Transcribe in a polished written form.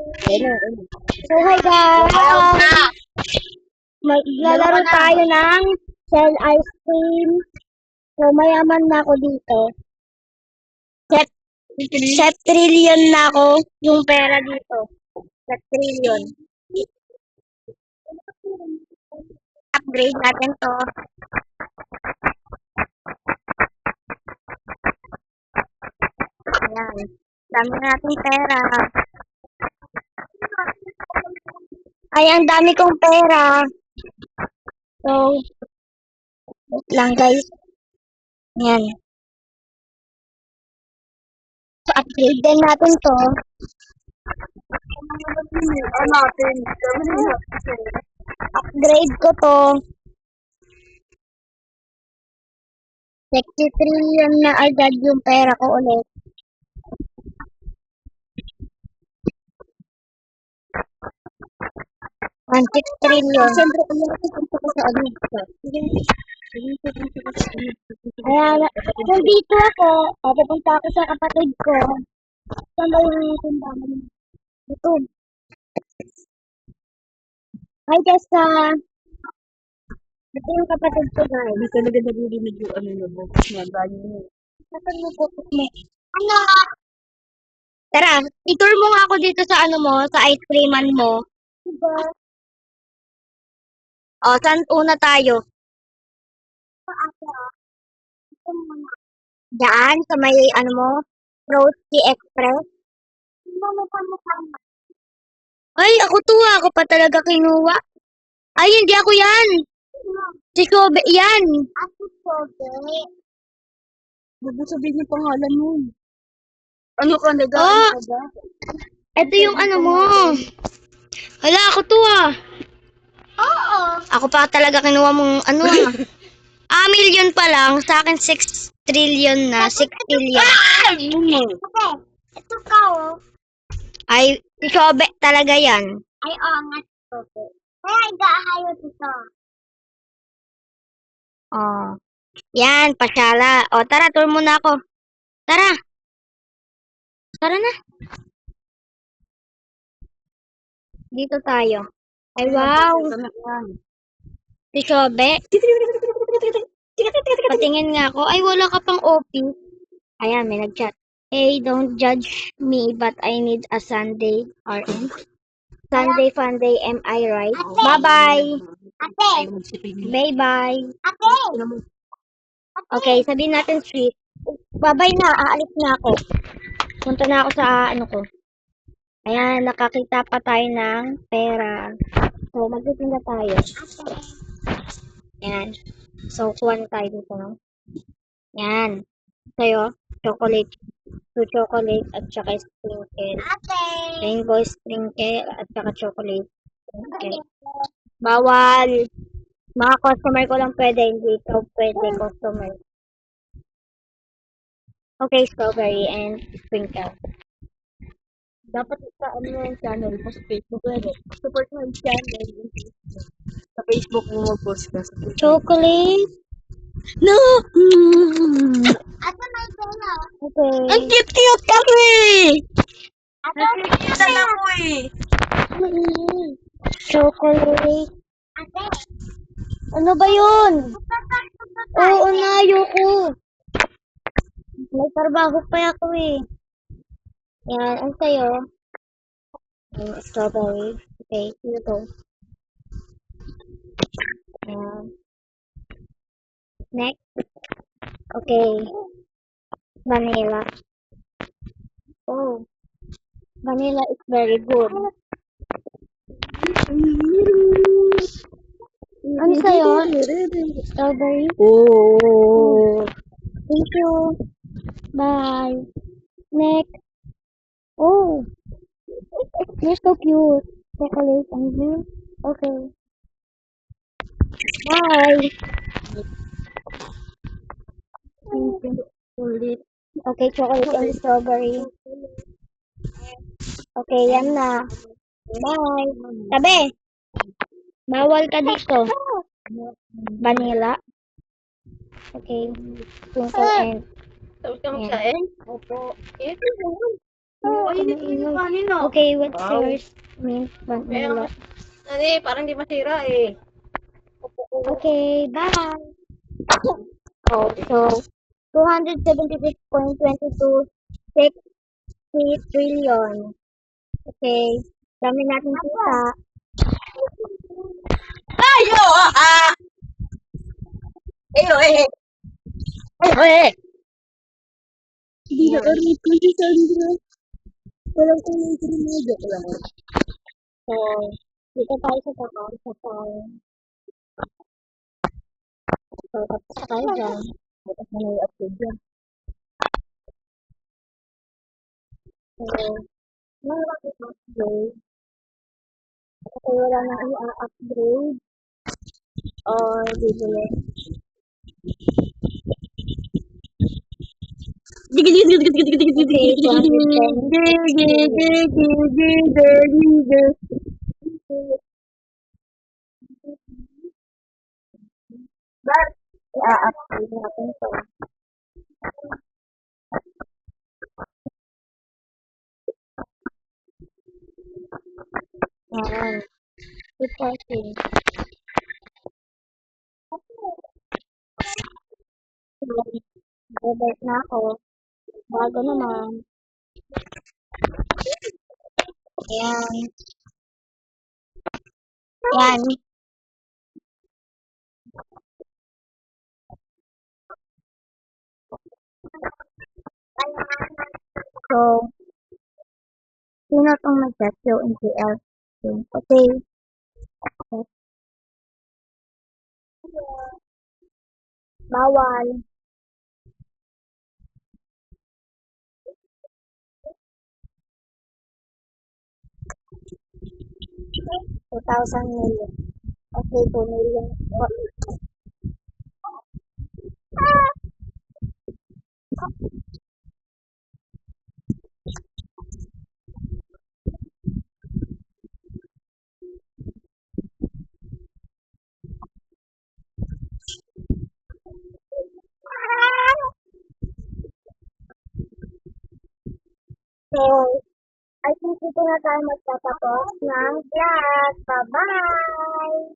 So, hi guys! Maglalaro tayo ng shell ice cream. So, mayaman na ako dito. Set, set trillion na ako yung pera dito. Set trillion. Upgrade natin to. Ayan. Dami natin pera. Ay, ang dami kong pera. So, wait lang guys. Ayan. So, upgrade din natin to. Upgrade ko to. 60 trillion na agad yung pera ko ulit. One 6 trillion. Siyempre, pumunta ko sa ano. Ayan, nandito ako. Pupunta ako sa kapatid ko. Saan ba yung tindahan? Ito. Hi, Tessa. Ito yung kapatid ko, guys. Hindi talaga narinig yung ano na box na ganyan. Nasaan mo po? Ano? Tara, i-tour mo nga ako dito sa ano mo, sa ice creaman mo. Diba? O, saan una tayo? Diyan, sa may ano mo, Roasty Express. Ay, ako to ah. Ako pa talaga kinuha. Ay, hindi ako yan. Si Kobe yan. Ako Kobe. Huwag mo sabihin yung pangalan mo. Ano ka, Oh, nag-ano ka ba? ito yung ano mo. Hala, ako to ah. Oo. Ako pa talaga kinuha mong ano ah. Million pa lang. Sa akin 6 trillion na. 6 trillion. Ito ka oh. Ay, si Kobe talaga yan. Ay, oo nga si Kobe. Ay, gahayo dito. Oh. Yan, pasyala. O, tara, tour muna ako. Tara. Tara na. Dito tayo. Ay, wow. Si Kobe. Patingin nga ako. Ay, wala ka pang OP. Ayan, may nag-chat. Hey, don't judge me, but I need a Sunday RM. Sunday fun day, am I right? Bye-bye. Bye-bye. Okay, sabihin natin sweet. Bye-bye na, aalis na ako. Punta na ako sa ano ko. Ayan, nakakita pa tayo ng pera. So, magtitinda tayo. Ayan. So, kuha na tayo dito, no? Ayan. Sa'yo, chocolate. 2 chocolate at saka sprinkle. Rainbow sprinkle at saka chocolate sprinkle. Bawal. Mga customer ko lang pwede, hindi ikaw pwede customer. Okay, strawberry and sprinkle. Dapat sa ano yung channel mo sa Facebook pwede. Support mo yung channel. Sa Facebook mo mag-post ka. Chocolate? No! Asa may pera? Okay. Ang cute-cute kami! Asa Nakikita na ko eh. chocolate. Ano ba yun? Oo na, ayoko. May trabaho pa ako eh. Yan, ang sa'yo. Strawberry. Okay, ito. Yan. Next. Okay. Vanilla. Oh. Vanilla is very good. Ano sa'yo? Strawberry? Oh. Thank you. Bye. Next. Oh. You're so cute. Chocolate and blue. Okay. Bye. Ulit. Okay, chocolate and strawberry. Okay, yan na. Bye. Tabi. Bawal ka dito. Vanilla. Okay. Sprinkle and Tapos ka magsain? Opo. Mainit na yung kanin, no? Okay, what's Wow. yours? Mint vanilla. Parang di masira eh. Okay, bye. Oh, so 276.226 trillion. Okay. Dami natin kita. Ayo! Ayo eh! Ayo eh! Hindi na arito si Sandra. Walang kulay ko na joke lang. So, dito tayo sa taas. Sa tayo. So, tapos tayo dyan. Tapos na may upload yan. So, meron ako upgrade. Kasi wala na i-upgrade. Or bibili. But, I-upgrade natin to. Ayan. Reporting. Robert na ako. Bago naman. Ayan. Ayan. So, sino itong mag-test yung NPL? Okay. Bawal. $2,000 million. Okay, 2 million. So, I think dito na tayo magtatapos ng vlog. Bye-bye!